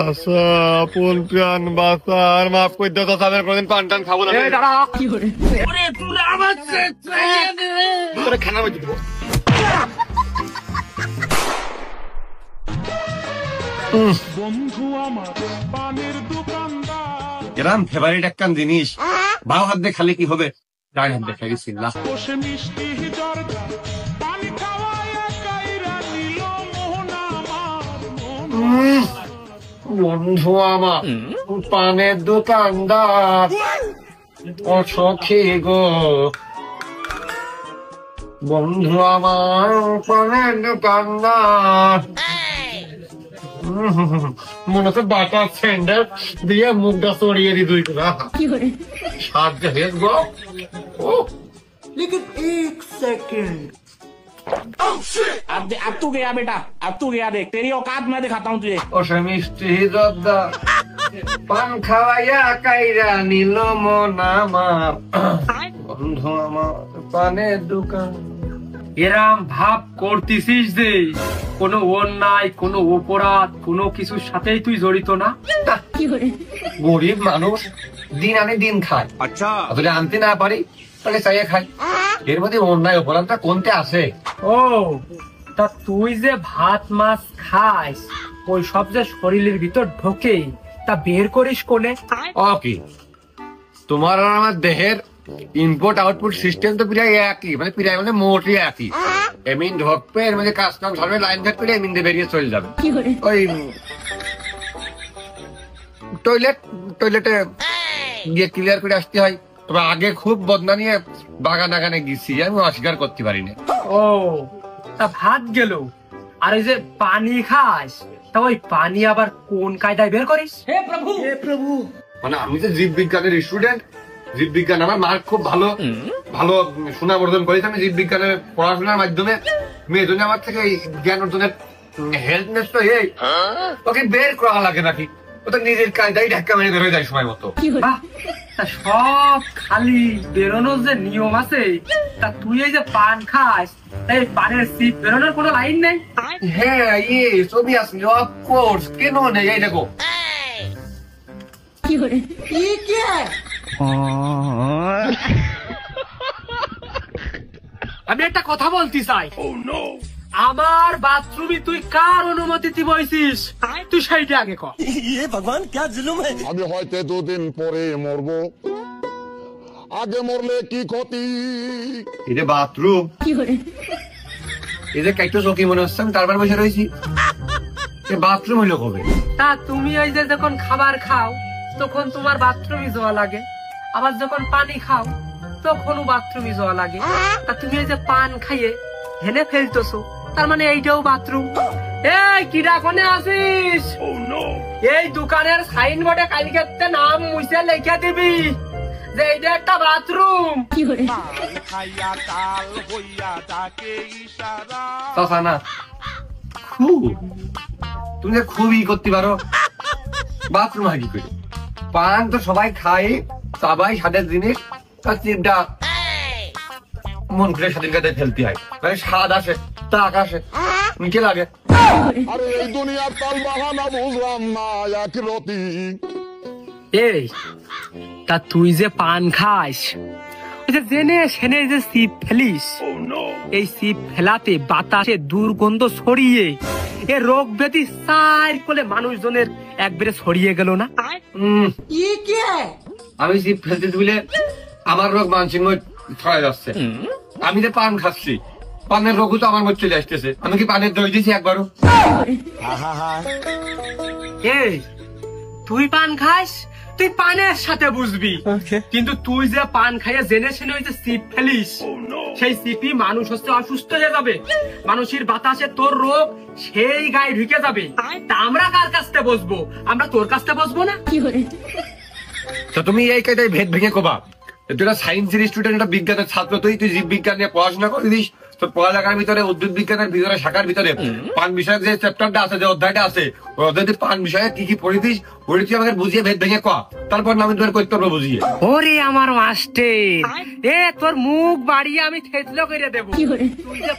চাচা আপন প্রাণ বাঁচার মাফ করে দাও চাচা, আমি কোনদিন পান টান খাবো না। খানা বাজি দেবো। এরম ফেভারিট একখান জিনিস বাও হাত দিয়ে খালি কি হবে, ডান হাত দিয়ে খাইছি না। বন্ধু আমার পানের দোকানদার ও সখী গো, বন্ধু আমার পানের দোকানদার। মনে হচ্ছে বাটার স্যান্ডেল দিয়ে মুখটা চড়িয়ে দি দুই করে সাহায্য হয়ে গো। लेकिन एक सेकंड अब तू गया बेटा, अब तू गया, देख तेरी औकात मैं दिखाता हूँ तुझे। ও সে মিষ্টি জর্দা পান খাওয়াইয়া কাইরা নিল মন আমার, বন্ধু আমার পানের দোকান। এরাম ভাব করতেছিস যে কোনো অন্যায়, কোনো অপরাধ, কোনো কিছুর সাথেই তুই জড়িত না। গরিব মানুষ দিন আনে দিন খায়, আচ্ছা যদি আনতে না পারি তাহলে চাইয়ে খাই। এর মধ্যে অন্যায় অপরাধটা কোনতে আসে? ও তা তুই যে ভাত মাছ খাস ওই সব যে শরীরের ভিতর ঢোকে তা বের করিস কোনে? ও কি তোমার আর আমার দেহের ইনপুট আউটপুট সিস্টেম তো প্রায় একই, মানে প্রায় মানে মোটই একই। এমিন ঢোকবে, এর মধ্যে কাজ কাম সরবে, লাইন থাকবে, এমিন দিয়ে বেরিয়ে চলে যাবে। ওই টয়লেটে গিয়ে ক্লিয়ার করে আসতে হয়। তবে আগে খুব বদনা নিয়ে বাগান আগানে গেছি, আমি অস্বীকার করতে পারি না। ও তা ভাত গেল, আর ওই যে পানি খাস তা ওই পানি আবার কোন কায়দায় বের করিস? হে প্রভু, মানে আমি যে জীববিজ্ঞানের স্টুডেন্ট, জীববিজ্ঞান আমার মার্ক খুব ভালো ভালো সুনাবর্ধন করেছে। আমি জীববিজ্ঞানের পড়াশোনার মাধ্যমে মেয়েজনে আমার থেকে জ্ঞান অর্জনের হেল্পনেস তো এই ওকে বের করা লাগে নাকি, ও তো নিজের কায়দায় ধাক্কা মেরে বের হয়ে যায় সময় মতো। তা সব খালি বেরোনোর যে নিয়ম আছে, তা তুই এই যে পান খাস এই পানের সিপ বেরোনোর কোনো লাইন নেই? হ্যাঁ ইয়ে ছবি আসলে অফকোর্স, কেন নেই? এই দেখো ये क्या है? আমি একটা কথা বলতে চাই। আমার বাথরুমে তুই কার অনুমতিতে বইছিস তুই সেইটা আগে কর। ये भगवान क्या जुलुम है? আমি হয়তো দুদিন পরে মরবো, আগে মরলে কি ক্ষতি? এই যে বাথরুম, এই যে কাইটো চকি মনে হচ্ছে আমি তারপর বসে রয়েছি, বাথরুম হইলো কবে? তা তুমি ওই যে যখন খাবার খাও তখন তোমার বাথরুমে যাওয়া লাগে, আবার যখন পানি খাও তখনও বাথরুমে যাওয়া লাগে। তা তুমি ওই যে পান খাইয়ে হেনে ফেলতেছো, তার মানে এইটাও বাথরুম। এই কিডা কোনে আসিস? এই দোকানের সাইনবোর্ডে কালকে নাম মুছে লিখে দিবি যে এইটা একটা বাথরুম। চাচা না খুব, তুমি যে খুবই করতে পারো। বাথরুম হাগি করে পান তো সবাই খায়, সবাই স্বাদের জিনিস, তার চিপটা মন করে স্বাধীন কাজে ফেলতে হয়, মানে স্বাদ আসে, তাক আসে, মিঠে লাগে। আরে এই দুনিয়ার তাল বাহানা বুঝলাম না এক রতি। এই তা তুই যে পান খাস ওই যে জেনে সেনে যে সিপ ফেলিস, এই সিপ ফেলাতে বাতাসে দুর্গন্ধ ছড়িয়ে এ রোগ ব্যাধি সার কোলে মানুষজনের একবারে ছড়িয়ে গেল না? ये क्या है? আমি সিপ ফেলতে দিলে আমার রোগ মানসিক ছড়াই যাচ্ছে। আমি যে পান খাচ্ছি, পানের রোগও তো আমার মধ্যে চলে আসতেছে। আমি কি পানের দই দিয়েছি একবারও? এই তুই পান খাস তুই পানের সাথে বুঝবি, কিন্তু তুই যে পান খাইয়ে জেনে শুনে ওই যে সিপ ফেলিস, সেই সিপি মানুষ হচ্ছে অসুস্থ হয়ে যাবে, মানুষের বাতাসে তোর রোগ সেই গায়ে ঢুকে যাবে। তা আমরা কার কাছতে বসবো? আমরা তোর কাছতে বসবো না? তো তুমি এই কায়দায় ভেদ ভেঙে কোবা তুই একটা সায়েন্সের স্টুডেন্ট, একটা বিজ্ঞানের ছাত্র, তুই জীববিজ্ঞান নিয়ে পড়াশোনা করে দিস। তোর পড়ালেখার ভিতরে উদ্ভিদ বিজ্ঞানের ভিতরে শাখার ভিতরে পান বিষয়ক যে চ্যাপ্টারটা আছে, যে অধ্যায়টা আছে, ওই অধ্যায়তে পান বিষয়ে কি কি পড়িস ওই তুই আমাকে বুঝিয়ে ভেদ ভেঙে কয়া, তারপর আমি তোর করতে পারবো বুঝিয়ে। ওরে আমার মাস্টার, এ তোর মুখ বাড়িয়ে আমি থেতলো করে দেবো। তুই যে